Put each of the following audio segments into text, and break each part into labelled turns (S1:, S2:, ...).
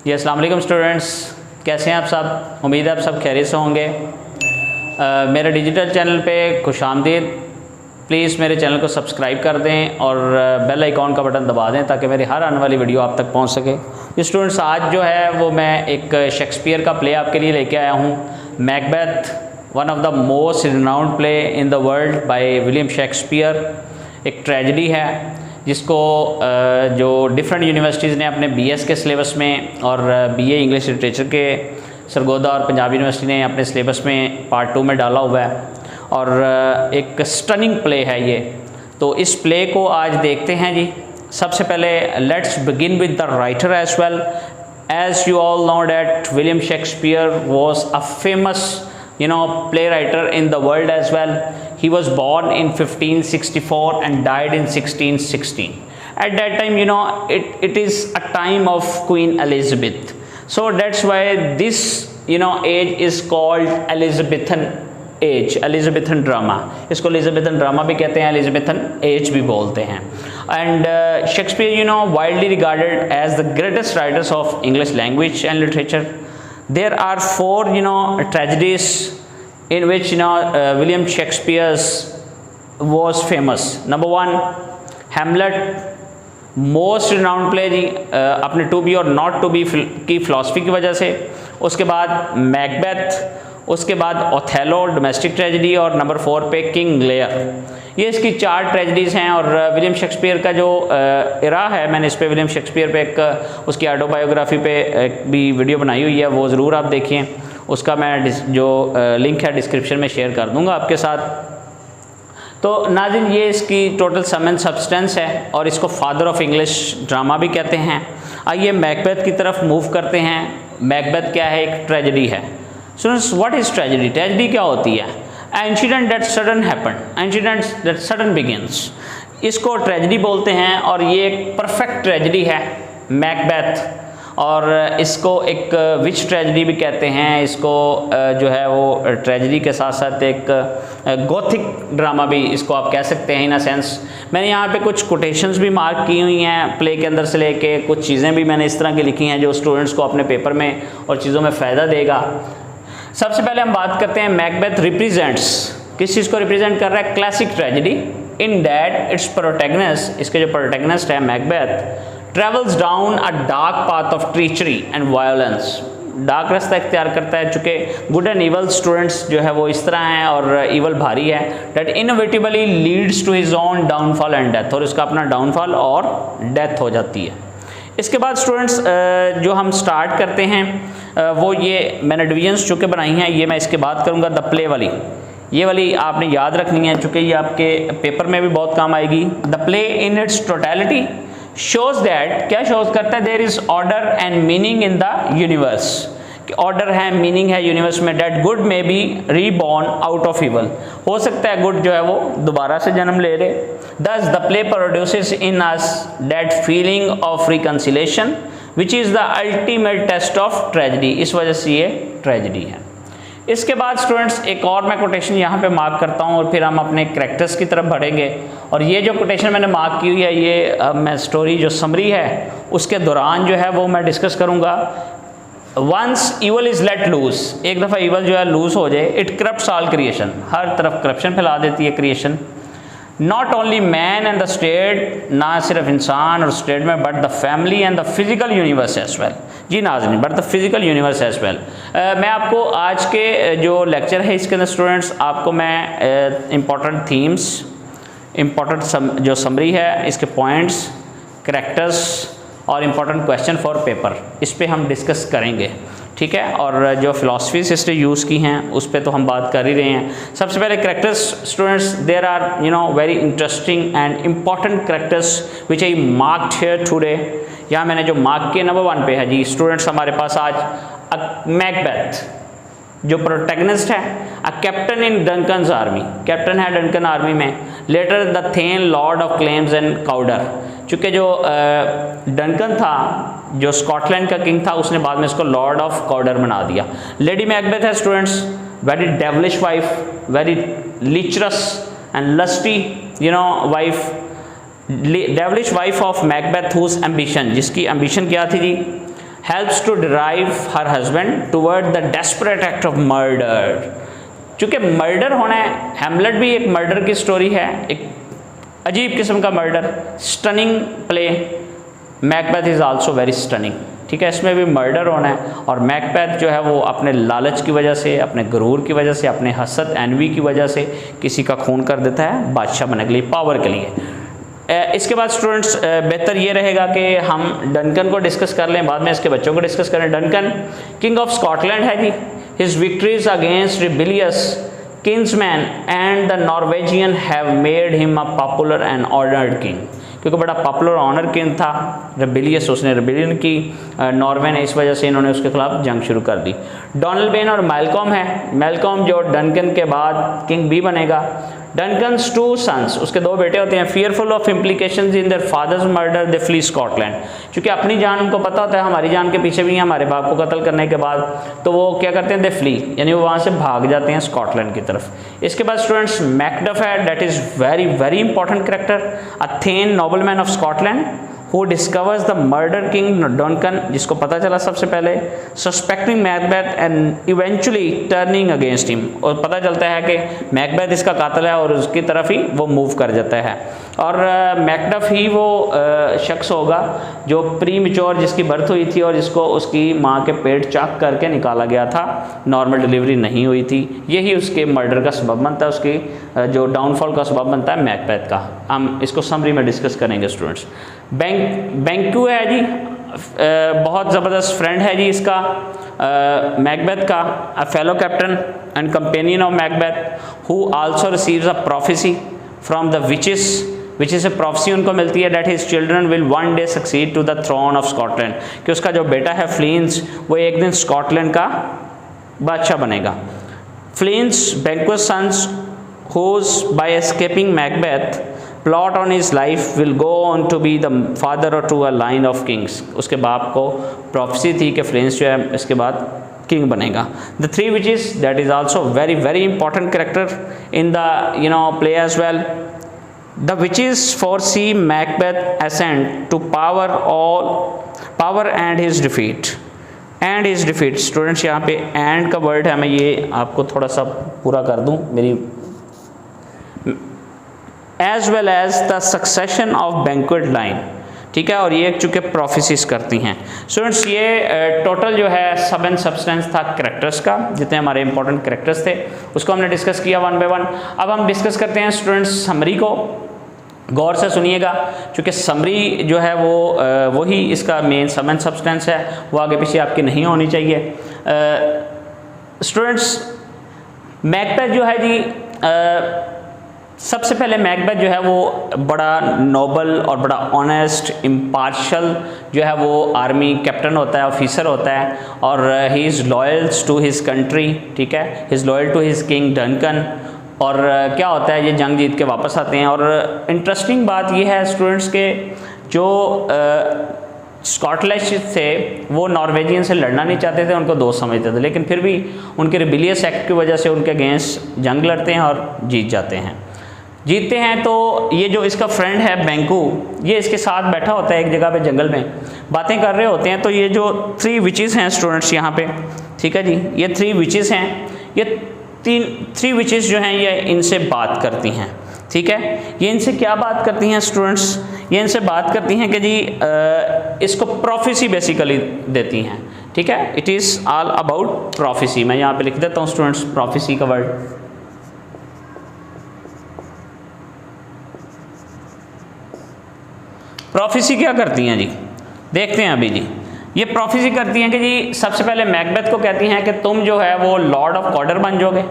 S1: जी अस्सलाम वालेकुम स्टूडेंट्स, कैसे हैं आप सब। उम्मीद है आप सब खैरियत से होंगे। मेरे डिजिटल चैनल पे खुशामदीद। प्लीज़ मेरे चैनल को सब्सक्राइब कर दें और बेल आइकॉन का बटन दबा दें ताकि मेरी हर आने वाली वीडियो आप तक पहुंच सके। ये स्टूडेंट्स आज जो है वो मैं एक शेक्सपियर का प्ले आपके लिए लेके आया हूँ, Macbeth, one of the most renowned play in the world by William Shakespeare. एक ट्रेजेडी है जिसको जो डिफरेंट यूनिवर्सिटीज़ ने अपने बीएस के सिलेबस में और बीए इंग्लिश लिटरेचर के सरगोदा और पंजाब यूनिवर्सिटी ने अपने सिलेबस में पार्ट 2 में डाला हुआ है और एक स्टनिंग प्ले है ये। तो इस प्ले को आज देखते हैं जी। सबसे पहले let's begin with the writer as well. As you all know that William Shakespeare was a famous playwright in the world as well. He was born in 1564 and died in 1616. At that time, it is a time of Queen Elizabeth. So that's why this, age is called Elizabethan age, Elizabethan drama. इसको Elizabethan drama भी कहते हैं, Elizabethan age भी बोलते हैं। And Shakespeare, widely regarded as the greatest writers of English language and literature. There are 4 tragedies in which William Shakespeare was famous. Number 1, Hamlet, most renowned play जी अपने to be और not to be की philosophy की वजह से। उसके बाद Macbeth, उसके बाद ओथेलो डोमेस्टिक ट्रेजेडी और नंबर 4 पे किंग लेयर। ये इसकी 4 ट्रेजेडीज़ हैं और विलियम शेक्सपियर का जो इरा है, मैंने इस पे विलियम शेक्सपियर पे एक उसकी ऑटोबायोग्राफी पे एक भी वीडियो बनाई हुई है, वो ज़रूर आप देखिए। उसका मैं जो लिंक है डिस्क्रिप्शन में शेयर कर दूंगा आपके साथ। तो नाज़रीन, ये इसकी टोटल सम एंड सब्सटेंस है और इसको फादर ऑफ इंग्लिश ड्रामा भी कहते हैं। आइए मैकबेथ की तरफ मूव करते हैं। मैकबेथ क्या है? एक ट्रेजेडी है। Students, what is tragedy? Tragedy क्या होती है? Incident that sudden happen, incident that sudden begins, इसको ट्रेजेडी बोलते हैं और ये एक परफेक्ट ट्रेजेडी है मैकबेथ। और इसको एक विच ट्रेजेडी भी कहते हैं। इसको जो है वो ट्रेजेडी के साथ साथ एक गोथिक ड्रामा भी इसको आप कह सकते हैं इन अ सेंस। मैंने यहाँ पे कुछ कोटेशंस भी मार्क की हुई हैं प्ले के अंदर से लेके, कुछ चीज़ें भी मैंने इस तरह की लिखी हैं जो स्टूडेंट्स को अपने पेपर में और चीज़ों में फ़ायदा देगा। सबसे पहले हम बात करते हैं मैकबेथ रिप्रेजेंट्स, किस चीज़ को रिप्रेजेंट कर रहा है? Classic tragedy. In that its protagonist, इसके जो प्रोटैगनिस्ट है Macbeth, travels down a dark path of treachery and violence. Dark रास्ता इख्तियार करता है, चूँकि गुड एंड ईवल स्टूडेंट्स जो है वो इस तरह हैं और ईवल भारी है। That innovatively leads to his own downfall and death, और इसका अपना डाउनफॉल और डेथ हो जाती है। इसके बाद स्टूडेंट्स जो हम स्टार्ट करते हैं वो ये मैंने डिवीजन्स चूँकि बनाई हैं, ये मैं इसके बाद करूँगा। द प्ले वाली, ये वाली आपने याद रखनी है चूँकि ये आपके पेपर में भी बहुत काम आएगी। The play in its totality shows that, क्या शोज करता है? There is order and meaning in the universe. Order है, मीनिंग है यूनिवर्स में। That good may be reborn out of evil, हो सकता है गुड जो है वो दोबारा से जन्म ले ले। Thus the play produces in us that feeling of reconciliation which is the ultimate test of tragedy, इस वजह से ये ट्रेजेडी है। इसके बाद स्टूडेंट्स एक और मैं कोटेशन यहाँ पे मार्क करता हूँ और फिर हम अपने कैरेक्टर्स की तरफ बढ़ेंगे। और ये जो कोटेशन मैंने मार्क की हुई है ये मैं स्टोरी जो समरी है उसके दौरान जो है वो मैं डिस्कस करूँगा। Once evil is let loose, एक दफ़ा ईवल जो है लूज हो जाए, इट करप्ट्स ऑल क्रिएशन, हर तरफ करप्शन फैला देती है creation. Not only man and the state, ना सिर्फ इंसान और स्टेट में, but the family and the physical universe as well. जी नाज़रीन, but the physical universe as well. मैं आपको आज के जो लेक्चर है इसके अंदर स्टूडेंट्स आपको मैं इम्पॉर्टेंट थीम्स, इम्पॉर्टेंट जो समरी है, इसके पॉइंट्स, करैक्टर्स और इम्पॉर्टेंट क्वेश्चन फॉर पेपर, इस पे हम डिस्कस करेंगे, ठीक है। और जो फिलॉसफीज इसने यूज़ की हैं उस पर तो हम बात कर ही रहे हैं। सबसे पहले characters students, there are very interesting and important characters which I marked here today. यहाँ मैंने जो मार्क किया नंबर 1 पे है जी स्टूडेंट्स हमारे पास आज मैकबेथ जो प्रोटैगनिस्ट है, a captain in Duncan's army, captain है डंकन आर्मी में। Later the then lord of Glamis and Cawdor, चूँकि जो डंकन था जो स्कॉटलैंड का किंग था उसने बाद में इसको लॉर्ड ऑफ काउडर बना दिया। लेडी मैकबेथ है students, very devilish wife, very lecherous and lusty wife, devilish wife of Macbeth whose ambition, जिसकी एम्बिशन क्या थी जी? Helps to drive her husband toward the desperate act of murder. चूँकि murder होना है, हैमलेट भी एक मर्डर की स्टोरी है, एक अजीब किस्म का murder, stunning play. Macbeth is also very stunning, ठीक है, इसमें भी मर्डर होना है। और मैकबेथ जो है वो अपने लालच की वजह से, अपने गुरूर की वजह से, अपने हसद एनवी की वजह से किसी का खून कर देता है बादशाह बनने के लिए, पावर के लिए। इसके बाद स्टूडेंट्स बेहतर ये रहेगा कि हम डनकन को डिस्कस कर लें, बाद में इसके बच्चों को डिस्कस करें। डनकन किंग ऑफ स्कॉटलैंड है जी। His victories against rebellious kinsmen and the Norwegian have made him a popular and honoured king, क्योंकि बड़ा पॉपुलर ऑनर किंग था। रेबिलियस, उसने रेबिलियन की, नॉर्वे ने, इस वजह से इन्होंने उसके खिलाफ जंग शुरू कर दी। डोनाल्डबेन और मैलकॉम है। मैलकॉम जो डनकन के बाद किंग भी बनेगा। डनकन्स 2 सन्स, उसके 2 बेटे होते हैं। Fearful of implications in their father's murder they flee Scotland, क्योंकि अपनी जान उनको पता होता है, हमारी जान के पीछे भी है, हमारे बाप को कत्ल करने के बाद, तो वो क्या करते हैं, दे फ्ली, यानी वो वहाँ से भाग जाते हैं स्कॉटलैंड की तरफ। इसके बाद स्टूडेंट्स मैकडफ है, that is very very important character, a thane nobleman of Scotland who discovers the murder king Duncan, जिसको पता चला सबसे पहले, suspecting Macbeth and eventually turning against him, और पता चलता है कि मैकबेथ इसका कातिल है और उसकी तरफ ही वो मूव कर जाता है। और मैकडफ ही वो शख्स होगा जो प्री मेच्योर, जिसकी बर्थ हुई थी और जिसको उसकी माँ के पेट चाक करके निकाला गया था, नॉर्मल डिलीवरी नहीं हुई थी। यही उसके मर्डर का सबब बनता है, उसकी जो डाउनफॉल का सबब बनता है मैकबेथ का। हम इसको समरी में डिस्कस करेंगे स्टूडेंट्स। बैंक्यू है जी, बहुत ज़बरदस्त फ्रेंड है जी इसका, मैकबेथ का, a fellow captain and companion of Macbeth, who also receives a prophecy from the witches, which is a prophecy उनको मिलती है, that his children will one day succeed to the throne of Scotland, कि उसका जो बेटा है फ्लींस, वो एक दिन स्कॉटलैंड का बादशाह बनेगा। फ्लींस बैंक्यू's sons whose by escaping Macbeth plot on his life will go on to be the father or to a line of kings, उसके बाप को प्रोफेसी थी कि फ्लेंस जो है इसके बाद किंग बनेगा। The 3 witches, that is also very very important character in the play as well. The witches foresee Macbeth ascend to power and his defeat. Students यहाँ पे एंड का वर्ड है, मैं ये आपको थोड़ा सा पूरा कर दूँ मेरी, as well as the succession of banquet line, ठीक है, और ये चूँकि प्रोफेसीज करती हैं। स्टूडेंट्स ये टोटल जो है सब एंड सब्सटेंस था कैरेक्टर्स का, जितने हमारे इंपॉर्टेंट कैरेक्टर्स थे उसको हमने डिस्कस किया 1 by 1। अब हम डिस्कस करते हैं स्टूडेंट्स समरी को, गौर से सुनिएगा, क्योंकि समरी जो है वो वही इसका मेन सब एंड सब्सटेंस है, वो आगे पीछे आपकी नहीं होनी चाहिए। स्टूडेंट्स मैकबेथ जो है जी, सबसे पहले मैकबेथ जो है वो बड़ा नोबल और बड़ा ऑनेस्ट इम्पार्शल जो है वो आर्मी कैप्टन होता है, ऑफिसर होता है, और he is loyals to his country, ठीक है, he is loyal to his king Duncan. और क्या होता है, ये जंग जीत के वापस आते हैं। और इंटरेस्टिंग बात ये है स्टूडेंट्स के जो स्कॉटलैंड थे वो नॉर्वेजियन से लड़ना नहीं चाहते थे, उनको दोस्त समझते थे, लेकिन फिर भी उनके रिबिलियस एक्ट की वजह से उनके अगेंस्ट जंग लड़ते हैं और जीतते हैं। तो ये जो इसका फ्रेंड है बैंकू, ये इसके साथ बैठा होता है एक जगह पे जंगल में, बातें कर रहे होते हैं। तो ये जो 3 विचेस हैं स्टूडेंट्स यहाँ पे, ठीक है जी, ये 3 विचेस हैं, ये 3 विचेस जो हैं ये इनसे बात करती हैं, ठीक है। ये इनसे क्या बात करती हैं स्टूडेंट्स, ये इनसे बात करती हैं कि जी इसको प्रोफेसी बेसिकली देती हैं, ठीक है। It is all about prophecy. मैं यहाँ पे लिख देता हूँ स्टूडेंट्स प्रोफेसी का वर्ड। प्रोफेसी क्या करती हैं जी, देखते हैं अभी जी। ये प्रोफेसी करती हैं कि जी सबसे पहले मैकबेथ को कहती हैं कि तुम जो है वो लॉर्ड ऑफ कॉर्डर बन जाओगे,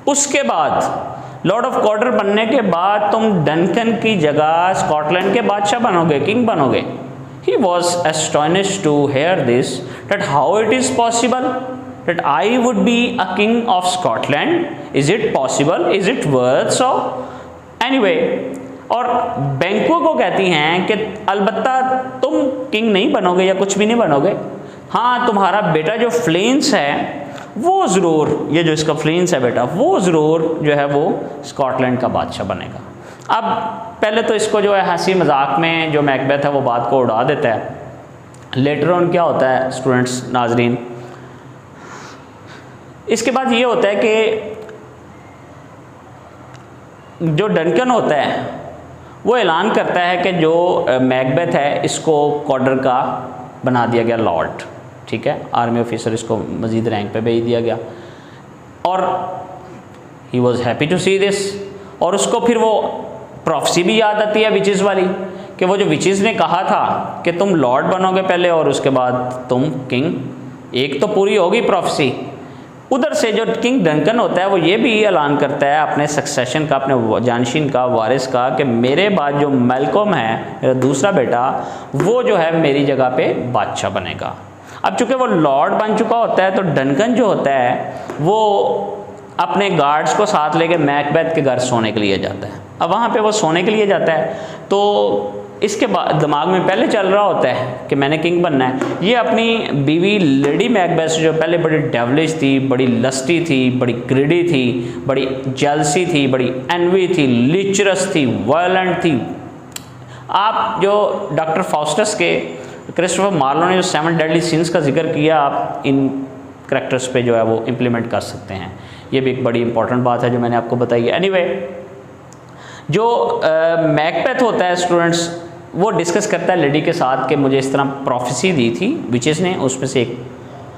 S1: उसके बाद लॉर्ड ऑफ कॉर्डर बनने के बाद तुम डनकन की जगह स्कॉटलैंड के बादशाह बनोगे, किंग बनोगे। He was astonished to hear this that how it is possible that I would be a king of Scotland, is it possible, is it worth so anyway. और बैंक्यू को कहती हैं कि अलबत्ता तुम किंग नहीं बनोगे या कुछ भी नहीं बनोगे, हाँ तुम्हारा बेटा जो फ्लेंस है वो ज़रूर, ये जो इसका फ्लेंस है बेटा, वो ज़रूर जो है वो स्कॉटलैंड का बादशाह बनेगा। अब पहले तो इसको जो है हंसी मजाक में जो मैकबेथ है वो बात को उड़ा देता है, लेटर ऑन क्या होता है स्टूडेंट्स नाजरीन, इसके बाद ये होता है कि जो डनकन होता है वो ऐलान करता है कि जो मैकबेथ है इसको कॉर्डर का बना दिया गया लॉर्ड, ठीक है, आर्मी ऑफिसर, इसको मज़ीद रैंक पे भेज दिया गया। और he was happy to see this, और उसको फिर वो प्रोफेसी भी याद आती है विचेस वाली, कि वो जो विचेस ने कहा था कि तुम लॉर्ड बनोगे पहले और उसके बाद तुम किंग, एक तो पूरी होगी प्रोफेसी। उधर से जो किंग डंकन होता है वो ये भी ऐलान करता है अपने सक्सेशन का, अपने जानशीन का, वारिस का, कि मेरे बाद जो मैल्कम है मेरा दूसरा बेटा, वो जो है मेरी जगह पे बादशाह बनेगा। अब चूँकि वो लॉर्ड बन चुका होता है तो डंकन जो होता है वो अपने गार्ड्स को साथ लेके मैकबेथ के घर सोने के लिए जाता है। अब वहाँ पे वो सोने के लिए जाता है तो इसके बाद दिमाग में पहले चल रहा होता है कि मैंने किंग बनना है। ये अपनी बीवी लेडी मैकबेथ जो पहले बड़ी डेवलिश थी, बड़ी लस्टी थी, बड़ी ग्रिडी थी, बड़ी जेलसी थी, बड़ी एनवी थी, लिचरस थी, वायलेंट थी। आप जो डॉक्टर फाउस्टस के क्रिस्टोफर मार्लो ने जो 7 डेडली सिंस का जिक्र किया, आप इन करैक्टर्स पे जो है वो इम्प्लीमेंट कर सकते हैं। ये भी एक बड़ी इंपॉर्टेंट बात है जो मैंने आपको बताई है। एनीवे, जो मैकबेथ होता है स्टूडेंट्स, वो डिस्कस करता है लेडी के साथ कि मुझे इस तरह प्रोफेसी दी थी विचेस ने, उसमें से एक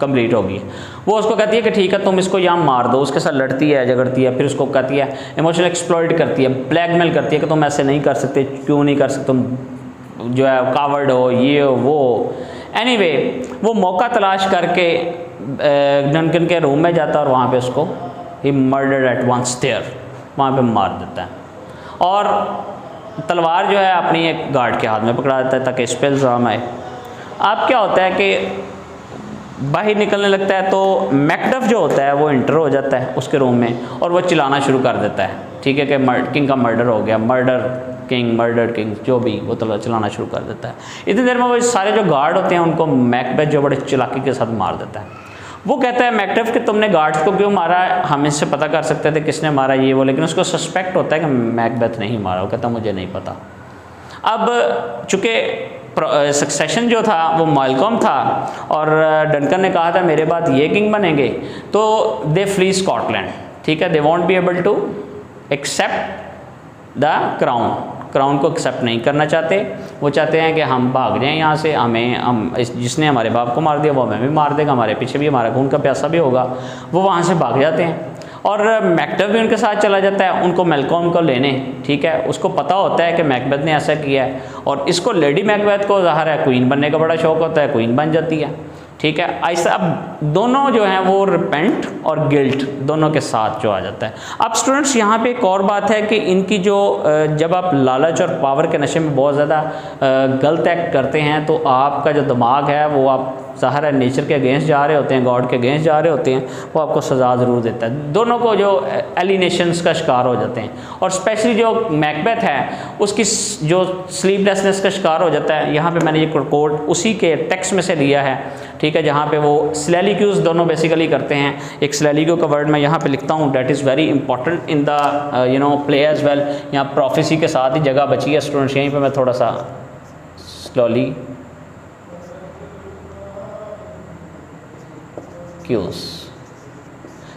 S1: कंप्लीट होगी। वो उसको कहती है कि ठीक है तुम इसको यहाँ मार दो, उसके साथ लड़ती है, झगड़ती है, फिर उसको कहती है, इमोशनल एक्सप्लॉइट करती है, ब्लैकमेल करती है कि तुम ऐसे नहीं कर सकते, क्यों नहीं कर सकते, तुम जो है कावर्ड हो, ये हो वो। एनीवे, वो मौका तलाश करके डंकन के रूम में जाता है और वहाँ पे उसको he murdered at once there, वहाँ पे मार देता है। और तलवार जो है अपनी एक गार्ड के हाथ में पकड़ा देता है ताकि स्पेल्स आम आए। अब क्या होता है कि बाहर निकलने लगता है तो मैकडफ जो होता है वो इंटर हो जाता है उसके रूम में और वो चिल्लाना शुरू कर देता है, ठीक है, कि किंग का मर्डर हो गया, मर्डर किंग जो भी, वो तो चलाना शुरू कर देता है। इतनी देर में वो सारे जो गार्ड होते हैं उनको मैकबेथ जो बड़े चालाकी के साथ मार देता है। वो कहता है मैकडफ कि तुमने गार्ड्स को क्यों मारा, हम इससे पता कर सकते थे किसने मारा ये वो, लेकिन उसको सस्पेक्ट होता है कि मैकबेथ नहीं मारा। वो कहता मुझे नहीं पता। अब चूँकि सक्सेशन जो था वो मैल्कम था और डंकन ने कहा था मेरे बाद ये किंग बनेंगे, तो दे फ्ली स्कॉटलैंड, ठीक है, they won't be able to accept the crown को एक्सेप्ट नहीं करना चाहते। वो चाहते हैं कि हम भाग जाएं यहाँ से, हम जिसने हमारे बाप को मार दिया वो हमें भी मार देगा, हमारे पीछे भी हमारा खून का प्यासा भी होगा। वो वहाँ से भाग जाते हैं और मैकडफ भी उनके साथ चला जाता है उनको मैल्कम को लेने, ठीक है। उसको पता होता है कि मैकबेथ ने ऐसा किया है और इसको लेडी मैकबेथ को ज़ाहिर है क्वीन बनने का बड़ा शौक होता है, क्वीन बन जाती है, ठीक है। ऐसा अब दोनों जो हैं वो रिपेंट और गिल्ट दोनों के साथ जो आ जाता है। अब स्टूडेंट्स यहाँ पे एक और बात है कि इनकी जो जब आप लालच और पावर के नशे में बहुत ज़्यादा गलत एक्ट करते हैं तो आपका जो दिमाग है वो आप ज़ाहिर है नेचर के अगेंस्ट जा रहे होते हैं, गॉड के अगेंस्ट जा रहे होते हैं, वो आपको सज़ा ज़रूर देता है। दोनों को जो एलिनेशंस का शिकार हो जाते हैं और स्पेशली जो मैकबेथ है उसकी जो स्लीपलेसनेस का शिकार हो जाता है। यहाँ पे मैंने ये कोट उसी के टेक्स्ट में से लिया है, ठीक है, जहाँ पे वो स्लैलिक्यूज दोनों बेसिकली करते हैं। एक स्लैलिक्यू का वर्ड मैं यहाँ पे लिखता हूँ, that is very important in the play as well. यहाँ प्रोफेसी के साथ ही जगह बची है स्टूडेंट्स, यहीं पे मैं थोड़ा सा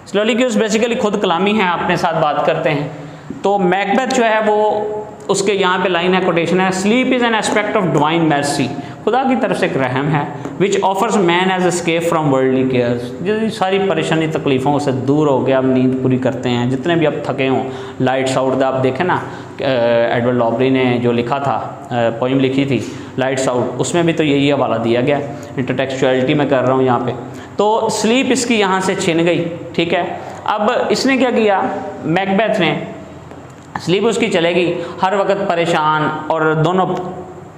S1: स्लैलिक्यूज बेसिकली खुद कलामी है, अपने साथ बात करते हैं। तो मैकबेथ जो है वो उसके यहाँ पे लाइन है, कोटेशन है, sleep is an aspect of divine mercy, खुदा की तरफ से एक रहम है, which offers man as escape from worldly cares, जो सारी परेशानी तकलीफ़ों से दूर हो गया, अब नींद पूरी करते हैं जितने भी अब थके हों। लाइट्स आउट आप देखें ना, एडवर्ड लॉबरी ने जो लिखा था, पोइम लिखी थी लाइट्स आउट, उसमें भी तो यही हवाला दिया गया। इंटरटेक्चुअलिटी में कर रहा हूँ यहाँ पे। तो स्लीप इसकी यहाँ से छिन गई, ठीक है। अब इसने क्या किया, मैकबेथ ने, स्लीप उसकी चलेगी, हर वक्त परेशान, और दोनों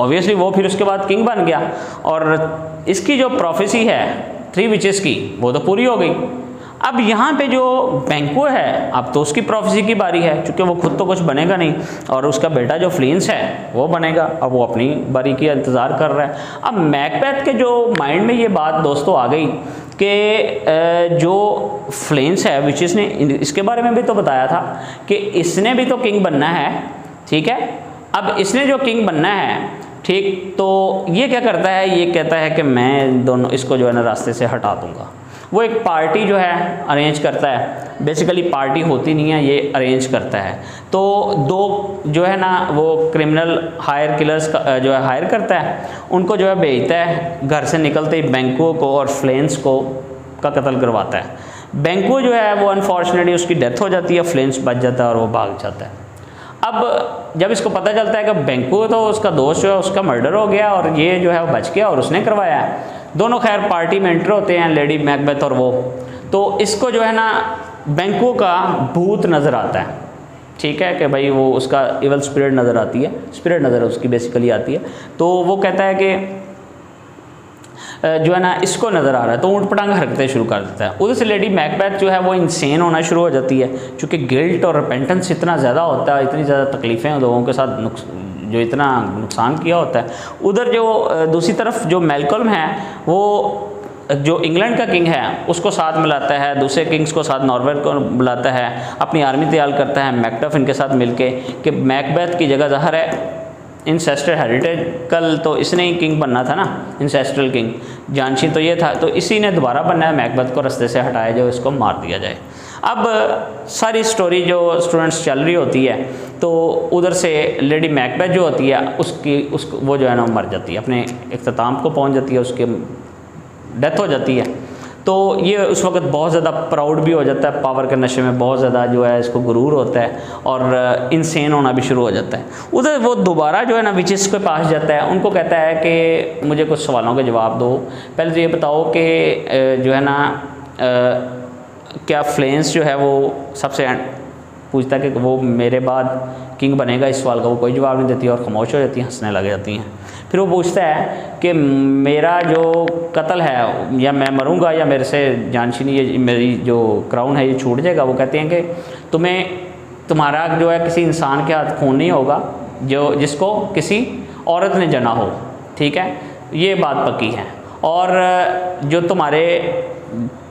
S1: ऑब्वियसली वो फिर उसके बाद किंग बन गया और इसकी जो प्रोफेसी है 3 विचेस की वो तो पूरी हो गई। अब यहाँ पे जो बैंको है अब तो उसकी प्रोफेसी की बारी है, क्योंकि वो खुद तो कुछ बनेगा नहीं और उसका बेटा जो फ्लेंस है वो बनेगा। अब वो अपनी बारी की इंतज़ार कर रहा है। अब मैकबेथ के जो माइंड में ये बात दोस्तों आ गई कि जो फ्लेंस है विच इसने इसके बारे में भी तो बताया था कि इसने भी तो किंग बनना है, ठीक है। अब इसने जो किंग बनना है ठीक। तो ये क्या करता है, ये कहता है कि मैं दोनों इसको जो है ना रास्ते से हटा दूंगा। वो एक पार्टी जो है अरेंज करता है, बेसिकली पार्टी होती नहीं है, ये अरेंज करता है। तो दो जो है ना वो क्रिमिनल हायर किलर्स का जो है हायर करता है, उनको जो है भेजता है, घर से निकलते ही बैंकुओं को और फ्लेंस को का कत्ल करवाता है। बैंकुओं जो है वो अनफॉर्चुनेटली उसकी डेथ हो जाती है, फ्लेंस बच जाता है और वो भाग जाता है। अब जब इसको पता चलता है कि बैंकुओं तो उसका दोस्त जो है उसका मर्डर हो गया और ये जो है वो बच गया और उसने करवाया है, दोनों खैर पार्टी में एंटर होते हैं, लेडी मैकबेथ और वो। तो इसको जो है ना बैंकुओं का भूत नज़र आता है, ठीक है, कि भाई वो उसका इवल स्पिरिट नज़र आती है, स्पिरिट नज़र उसकी बेसिकली आती है। तो वो कहता है कि जो है ना इसको नज़र आ रहा है, तो ऊँट पटांग हरकतें शुरू कर देता है। उधर से लेडी मैकबेथ जो है वो इंसेन होना शुरू हो जाती है, क्योंकि गिल्ट और रिपेंटेंस इतना ज़्यादा होता है, इतनी ज़्यादा तकलीफ़ें लोगों के साथ जो इतना नुकसान किया होता है। उधर जो दूसरी तरफ जो मैलकॉल्म है वो जो इंग्लैंड का किंग है उसको साथ मिलाता है, दूसरे किंग्स को साथ नॉर्वे को बुलाता है, अपनी आर्मी तैयार करता है मैकडफ इनके साथ मिलके कि मैकबेथ की जगह ज़ाहिर है इंसेस्टर हेरिटेज, कल तो इसने ही किंग बनना था ना, इंसेस्ट्रल किंग जानशी तो ये था, तो इसी ने दोबारा बनना है, मैकबेथ को रास्ते से हटाया जाए, इसको मार दिया जाए। अब सारी स्टोरी जो स्टूडेंट्स चल रही होती है, तो उधर से लेडी मैकबेथ जो होती है उसको वो जो है ना मर जाती है, अपने इख्तिताम को पहुंच जाती है, उसके डेथ हो जाती है। तो ये उस वक्त बहुत ज़्यादा प्राउड भी हो जाता है, पावर के नशे में बहुत ज़्यादा जो है इसको गुरूर होता है और इंसेन होना भी शुरू हो जाता है। उधर वो दोबारा जो है ना विचिस के पास जाता है, उनको कहता है कि मुझे कुछ सवालों के जवाब दो, पहले तो ये बताओ कि जो है ना क्या फ्लेंस जो है वो सबसे पूछता है कि वो मेरे बाद किंग बनेगा, इस सवाल का वो कोई जवाब नहीं देती और खामोश हो जाती हैं, हंसने लग जाती हैं। फिर वो पूछता है कि मेरा जो कत्ल है, या मैं मरूंगा या मेरे से जानशीनी ये मेरी जो क्राउन है ये छूट जाएगा। वो कहते हैं कि तुम्हारा जो है किसी इंसान के हाथ खून नहीं होगा जो जिसको किसी औरत ने जना हो, ठीक है, ये बात पक्की है। और जो तुम्हारे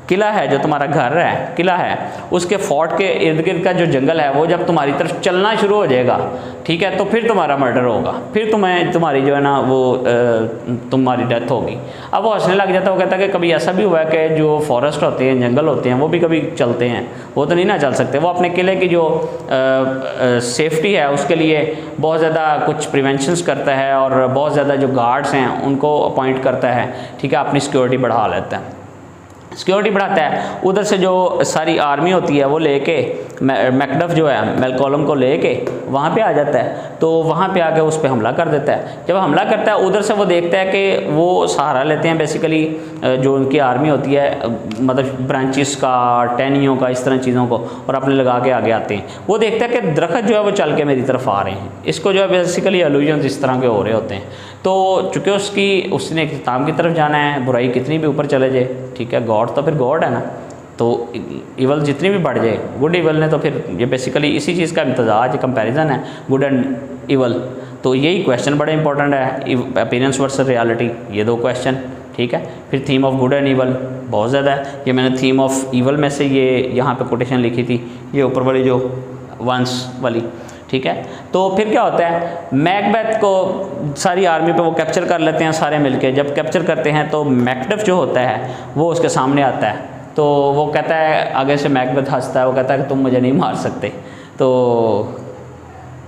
S1: किला है, जो तुम्हारा घर है, किला है, उसके फोर्ट के इर्द गिर्द का जो जंगल है वो जब तुम्हारी तरफ चलना शुरू हो जाएगा, ठीक है, तो फिर तुम्हारा मर्डर होगा, फिर तुम्हारी जो है ना वो तुम्हारी डेथ होगी। अब वो हंसने लग जाता है। वो कहता है कि कभी ऐसा भी हुआ है कि जो फॉरेस्ट होते हैं, जंगल होते हैं, वो भी कभी चलते हैं, वो तो नहीं ना चल सकते। वो अपने किले की जो सेफ्टी है उसके लिए बहुत ज़्यादा कुछ प्रिवेंशंस करता है और बहुत ज़्यादा जो गार्ड्स हैं उनको अपॉइंट करता है, ठीक है, अपनी सिक्योरिटी बढ़ा लेता है, सिक्योरिटी बढ़ाता है। उधर से जो सारी आर्मी होती है वो लेके मैकडफ जो है मैलकॉलम को लेके वहाँ पे आ जाता है। तो वहाँ पे आके उस पर हमला कर देता है। जब हमला करता है उधर से वो देखता है कि वो सहारा लेते हैं बेसिकली जो उनकी आर्मी होती है, मतलब ब्रांचेस का, टहनियों का, इस तरह चीज़ों को, और अपने लगा के आगे आते हैं। वो देखता है कि दरख्त जो है वो चल के मेरी तरफ आ रहे हैं, इसको जो है बेसिकली एलूजन इस तरह के हो रहे होते हैं। तो चूँकि उसने इख्तिताम की तरफ जाना है, बुराई कितनी भी ऊपर चले जाए, ठीक है, गॉड तो फिर गॉड है ना, तो इवल जितनी भी बढ़ जाए, गुड इवल ने तो फिर ये बेसिकली इसी चीज़ का इम्तजाज कंपैरिजन है, गुड एंड इवल। तो यही क्वेश्चन बड़े इंपॉर्टेंट है, अपीयरेंस वर्सेस रियलिटी, ये दो क्वेश्चन, ठीक है। फिर theme of good and evil बहुत ज़्यादा है, ये मैंने थीम ऑफ इवल में से ये यहाँ पे कोटेशन लिखी थी, ये ऊपर वाली जो वंस वाली, ठीक है। तो फिर क्या होता है, मैकबेथ को सारी आर्मी पे वो कैप्चर कर लेते हैं सारे मिलके। जब कैप्चर करते हैं तो मैकडफ जो होता है वो उसके सामने आता है। तो वो कहता है, आगे से मैकबेथ हंसता है, वो कहता है कि तुम मुझे नहीं मार सकते, तो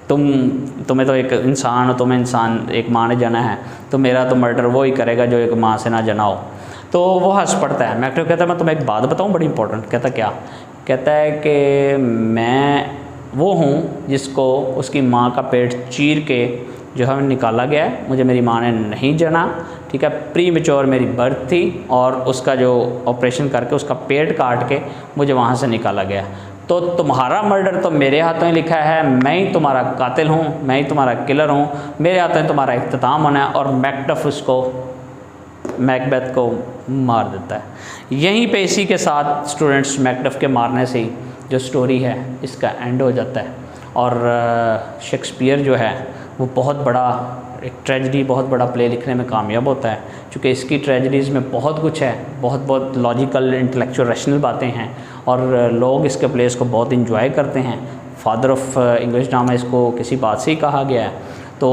S1: तुम्हें तो एक इंसान हो, तुम्हें इंसान एक माँ ने जना है, तो मेरा तो मर्डर वो ही करेगा जो एक माँ से ना जना हो। तो वो हंस पड़ता है। मैकडफ कहता है मैं तुम्हें एक बात बताऊँ बड़ी इंपॉर्टेंट। कहता क्या? कहता है कि मैं वो हूँ जिसको उसकी माँ का पेट चीर के जो है निकाला गया है, मुझे मेरी माँ ने नहीं जना, ठीक है, प्री मेच्योर मेरी बर्थ थी और उसका जो ऑपरेशन करके उसका पेट काट के मुझे वहाँ से निकाला गया। तो तुम्हारा मर्डर तो मेरे हाथों ही लिखा है, मैं ही तुम्हारा कातिल हूँ, मैं ही तुम्हारा किलर हूँ, मेरे हाथों ही तुम्हारा इख्तिताम होना है। और मैकडफ उसको मैकबेथ को मार देता है। यहीं पे इसी के साथ स्टूडेंट्स मैकडफ के मारने से ही जो स्टोरी है इसका एंड हो जाता है। और शेक्सपियर जो है वो बहुत बड़ा एक ट्रेजेडी, बहुत बड़ा प्ले लिखने में कामयाब होता है, क्योंकि इसकी ट्रेजेडीज़ में बहुत कुछ है, बहुत लॉजिकल, इंटेलेक्चुअल, रैशनल बातें हैं और लोग इसके प्लेस को बहुत इंजॉय करते हैं। फादर ऑफ इंग्लिश ड्रामा इसको किसी बात से ही कहा गया है। तो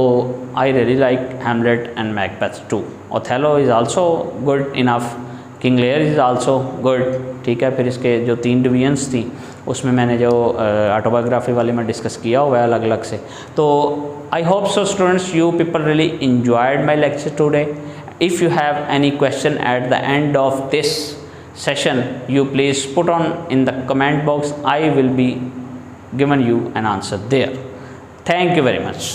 S1: I really like Hamlet and Macbeth too. Othello is also good enough, King Lear is also good, ठीक है। फिर इसके जो 3 डिवीजन्स थी उसमें मैंने जो ऑटोबायोग्राफी वाले में डिस्कस किया हुआ है अलग अलग से। तो I hope so students you people really enjoyed my lecture today. If you have any question at the end of this session, you please put on in the comment box. I will be given you an answer there. Thank you very much.